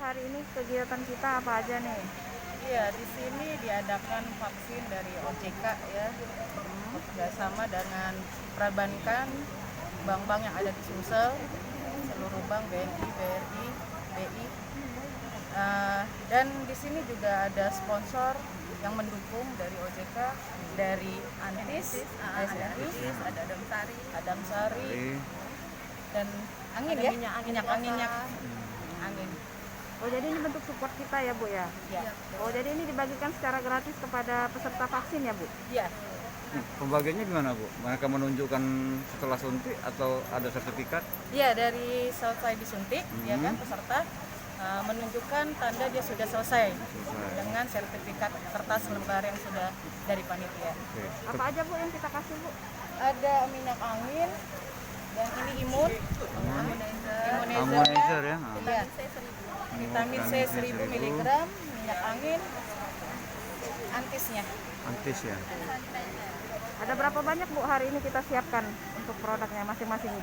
hari ini kegiatan kita apa aja nih? Iya, di sini diadakan vaksin dari OJK ya, bekerjasama dengan perbankan, bank-bank yang ada di Sumsel, seluruh bank BNI, BRI, BI, dan di sini juga ada sponsor yang mendukung dari OJK, dari Antis, Ada Damsari. Adamsari, dan angin Ada ya, minyak anginnya, angin. Oh, jadi ini bentuk support kita ya, Bu ya? Ya, Oh, jadi ini dibagikan secara gratis kepada peserta vaksin ya, Bu? ya. Pembagiannya gimana, Bu? Mereka menunjukkan setelah suntik atau ada sertifikat? Iya, dari selesai disuntik, ya kan, peserta menunjukkan tanda dia sudah selesai dengan sertifikat kertas lembar yang sudah dari panitia. Oke. Apa aja, Bu, yang kita kasih, Bu? Ada minyak angin, dan ini immunizer, Ammonizer ya? iya, vitamin C 1000 mg, minyak angin, antisnya. Antis ya? Ada berapa banyak, Bu, hari ini kita siapkan untuk produknya masing-masing?